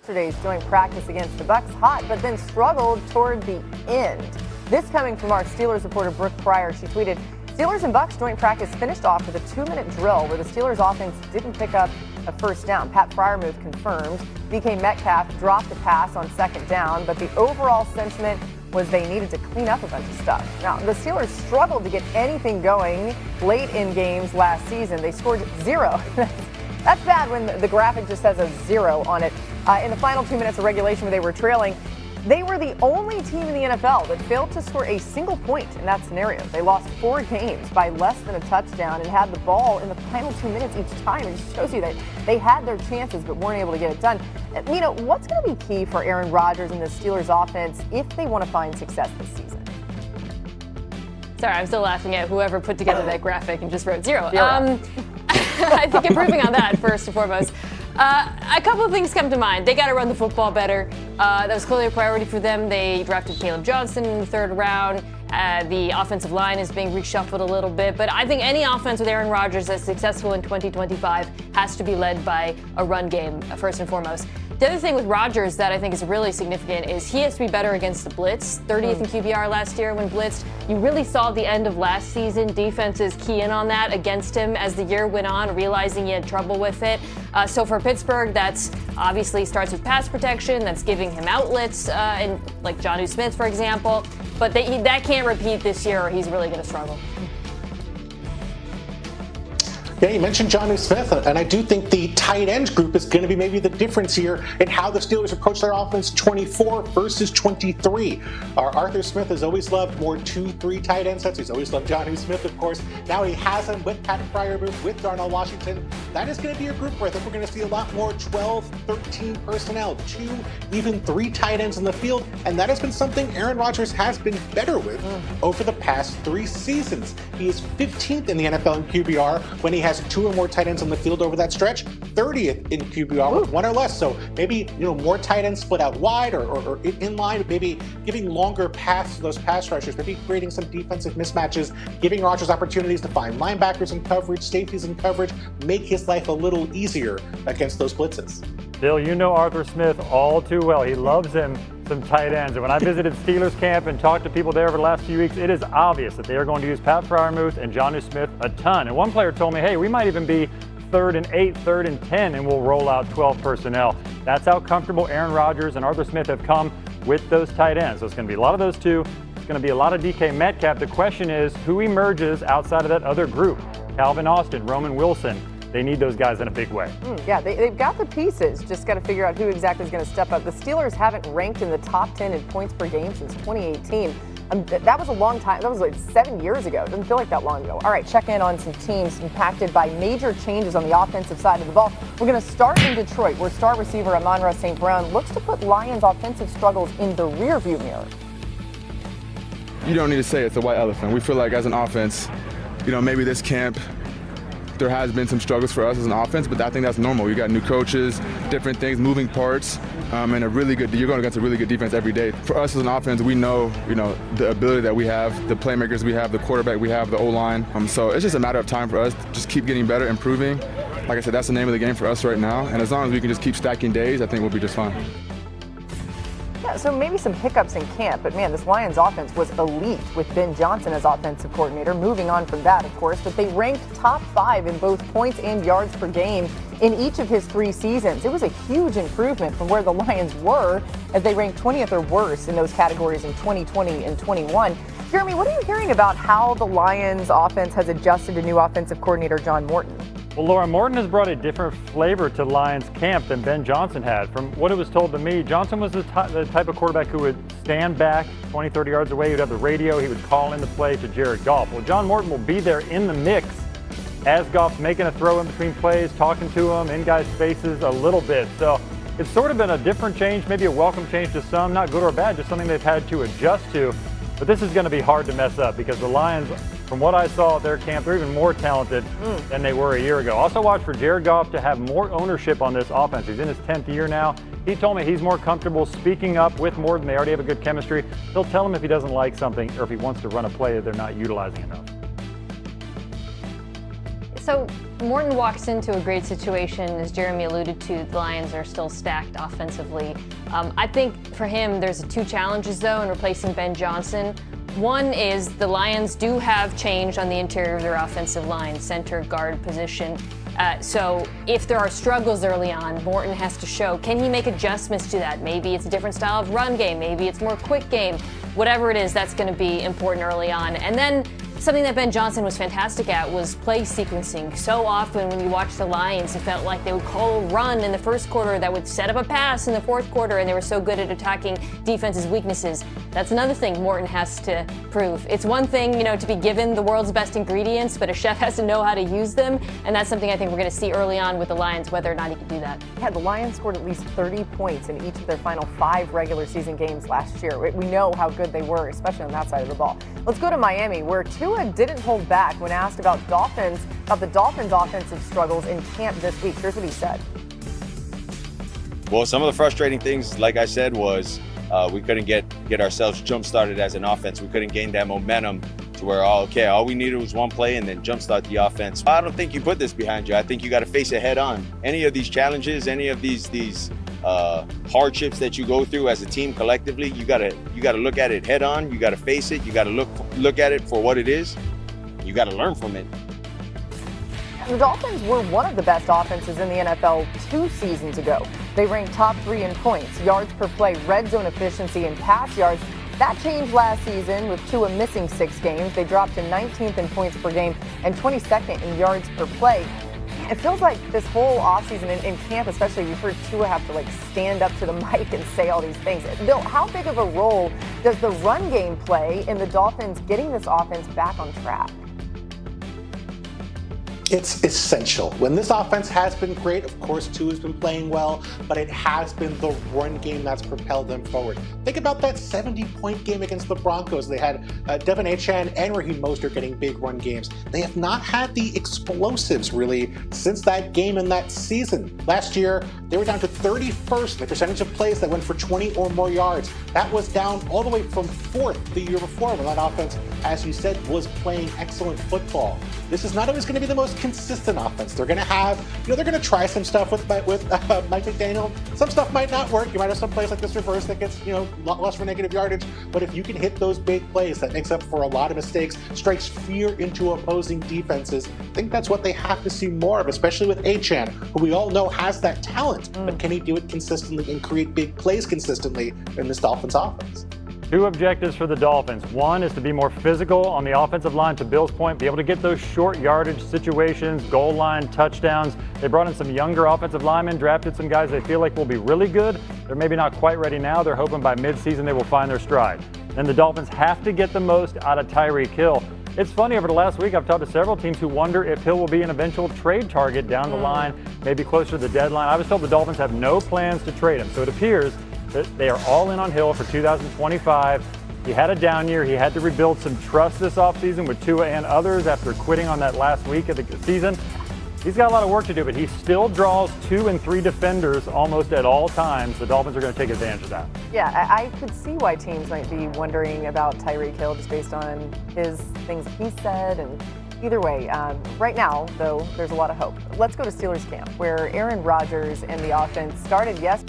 yesterday's joint practice against the Bucs hot, but then struggled toward the end. This coming from our Steelers reporter, Brooke Pryor. She tweeted, Steelers and Bucs joint practice finished off with a 2-minute drill where the Steelers offense didn't pick up a first down. Pat Freiermuth confirmed. DK Metcalf dropped the pass on second down, but the overall sentiment was they needed to clean up a bunch of stuff. Now, the Steelers struggled to get anything going late in games last season. They scored 0. That's bad when the graphic just says a 0 on it. In the final 2 minutes of regulation where they were trailing, they were the only team in the NFL that failed to score a single point in that scenario. They lost 4 games by less than a touchdown and had the ball in the final 2 minutes each time. It just shows you that they had their chances but weren't able to get it done. You know, what's going to be key for Aaron Rodgers and the Steelers offense if they want to find success this season? Sorry, I'm still laughing at whoever put together that graphic and just wrote 0. I think improving on that first and foremost. A couple of things come to mind. They got to run the football better. That was clearly a priority for them. They drafted Caleb Johnson in the 3rd round. The offensive line is being reshuffled a little bit. But I think any offense with Aaron Rodgers that's successful in 2025 has to be led by a run game, first and foremost. The other thing with Rodgers that I think is really significant is he has to be better against the blitz. 30th in QBR last year when blitzed. You really saw the end of last season. Defenses key in on that against him as the year went on, realizing he had trouble with it. So for Pittsburgh, that's obviously starts with pass protection. That's giving him outlets, and like Jonnu Smith, for example. But that can't repeat this year or he's really going to struggle. Yeah, you mentioned Jonnu Smith, and I do think the tight ends group is going to be maybe the difference here in how the Steelers approach their offense 24 versus 23. Arthur Smith has always loved more 2-3 tight end sets. He's always loved Jonnu Smith, of course. Now he has him with Pat Freiermuth, with Darnell Washington. That is going to be a group where I think we're going to see a lot more 12, 13 personnel, 2, even 3 tight ends in the field, and that has been something Aaron Rodgers has been better with over the past 3 seasons. He is 15th in the NFL in QBR when he has 2 or more tight ends on the field over that stretch, 30th in QBR with 1 or less. So maybe more tight ends split out wide or in line, maybe giving longer paths to those pass rushers, maybe creating some defensive mismatches, giving Rodgers opportunities to find linebackers in coverage, safeties in coverage, make his life a little easier against those blitzes. Bill, you know Arthur Smith all too well. He loves him some tight ends. And when I visited Steelers camp and talked to people there over the last few weeks, it is obvious that they are going to use Pat Freiermuth and Jonnu Smith a ton. And one player told me, hey, we might even be 3rd and 8, 3rd and 10, and we'll roll out 12 personnel. That's how comfortable Aaron Rodgers and Arthur Smith have come with those tight ends. So it's going to be a lot of those 2. It's going to be a lot of DK Metcalf. The question is, who emerges outside of that other group? Calvin Austin, Roman Wilson. They need those guys in a big way. Yeah, they've got the pieces. Just got to figure out who exactly is going to step up. The Steelers haven't ranked in the top 10 in points per game since 2018. That was a long time. That was like 7 years ago. It doesn't feel like that long ago. All right, check in on some teams impacted by major changes on the offensive side of the ball. We're going to start in Detroit, where star receiver Amon-Ra St. Brown looks to put Lions' offensive struggles in the rearview mirror. You don't need to say it's a white elephant. We feel like as an offense, maybe this camp, there has been some struggles for us as an offense, but I think that's normal. You got new coaches, different things, moving parts, and you're going against a really good defense every day. For us as an offense, we know, the ability that we have, the playmakers we have, the quarterback we have, the O-line. So it's just a matter of time for us to just keep getting better, improving. Like I said, that's the name of the game for us right now. And as long as we can just keep stacking days, I think we'll be just fine. Yeah, so maybe some hiccups in camp, but man, this Lions offense was elite with Ben Johnson as offensive coordinator. Moving on from that, of course, but they ranked top 5 in both points and yards per game in each of his 3 seasons. It was a huge improvement from where the Lions were, as they ranked 20th or worse in those categories in 2020 and 21. Jeremy, what are you hearing about how the Lions offense has adjusted to new offensive coordinator John Morton? Well, Laura, Morton has brought a different flavor to Lions camp than Ben Johnson had. From what it was told to me, Johnson was the type of quarterback who would stand back 20, 30 yards away. He would have the radio. He would call in the play to Jared Goff. Well, John Morton will be there in the mix as Goff's making a throw in between plays, talking to him in guys' faces a little bit. So it's sort of been a different change, maybe a welcome change to some, not good or bad, just something they've had to adjust to. But this is going to be hard to mess up because the Lions, from what I saw at their camp, they're even more talented than they were a year ago. Also watch for Jared Goff to have more ownership on this offense. He's in his 10th year now. He told me he's more comfortable speaking up with Morton. They already have a good chemistry. He'll tell him if he doesn't like something or if he wants to run a play that they're not utilizing enough. So Morton walks into a great situation. As Jeremy alluded to, the Lions are still stacked offensively. I think for him, there's two challenges, though, in replacing Ben Johnson. One is the Lions do have change on the interior of their offensive line, center, guard position. So if there are struggles early on, Morton has to show, can he make adjustments to that? Maybe it's a different style of run game. Maybe it's more quick game. Whatever it is, that's going to be important early on. And then something that Ben Johnson was fantastic at was play sequencing. So often when you watch the Lions, it felt like they would call a run in the first quarter that would set up a pass in the fourth quarter, and they were so good at attacking defense's weaknesses. That's another thing Morton has to prove. It's one thing, to be given the world's best ingredients, but a chef has to know how to use them, and that's something I think we're going to see early on with the Lions, whether or not he can do that. Yeah, the Lions scored at least 30 points in each of their final 5 regular season games last year. We know how good they were, especially on that side of the ball. Let's go to Miami, where Tua didn't hold back when asked about the Dolphins' offensive struggles in camp this week. Here's what he said. Well, some of the frustrating things, like I said, was we couldn't get ourselves jump-started as an offense. We couldn't gain that momentum to where, all we needed was one play and then jump-start the offense. I don't think you put this behind you. I think you got to face it head-on. Any of these challenges, any of these hardships that you go through as a team collectively, you gotta look at it head-on. You got to face it. You got to look at it for what it is. You got to learn from it. The Dolphins were one of the best offenses in the NFL 2 seasons ago. They ranked top 3 in points, yards per play, red zone efficiency, and pass yards. That changed last season with Tua missing 6 games. They dropped to 19th in points per game and 22nd in yards per play. It feels like this whole offseason in camp, especially, you've heard Tua have to stand up to the mic and say all these things. Bill, how big of a role does the run game play in the Dolphins getting this offense back on track? It's essential. When this offense has been great, of course, Tua's been playing well, but it has been the run game that's propelled them forward. Think about that 70-point game against the Broncos. They had Devin Achane and Raheem Mostert getting big run games. They have not had the explosives, really, since that game in that season. Last year, they were down to 31st in the percentage of plays that went for 20 or more yards. That was down all the way from 4th the year before when that offense, as you said, was playing excellent football. This is not always going to be the most consistent offense. They're going to have, they're going to try some stuff with Mike McDaniel. Some stuff might not work. You might have some plays like this reverse that gets, lost for negative yardage. But if you can hit those big plays, that makes up for a lot of mistakes, strikes fear into opposing defenses. I think that's what they have to see more of, especially with Achane, who we all know has that talent. But can he do it consistently and create big plays consistently in this Dolphins offense? 2 objectives for the Dolphins. One is to be more physical on the offensive line, to Bill's point, be able to get those short yardage situations, goal line, touchdowns. They brought in some younger offensive linemen, drafted some guys they feel like will be really good. They're maybe not quite ready now. They're hoping by midseason they will find their stride. And the Dolphins have to get the most out of Tyreek Hill. It's funny, over the last week, I've talked to several teams who wonder if Hill will be an eventual trade target down the line, maybe closer to the deadline. I was told the Dolphins have no plans to trade him, so it appears that they are all in on Hill for 2025. He had a down year. He had to rebuild some trust this offseason with Tua and others after quitting on that last week of the season. He's got a lot of work to do, but he still draws 2 and 3 defenders almost at all times. The Dolphins are going to take advantage of that. Yeah, I could see why teams might be wondering about Tyreek Hill just based on his things he said. And either way, right now, though, there's a lot of hope. Let's go to Steelers camp, where Rodgers and the offense started yesterday.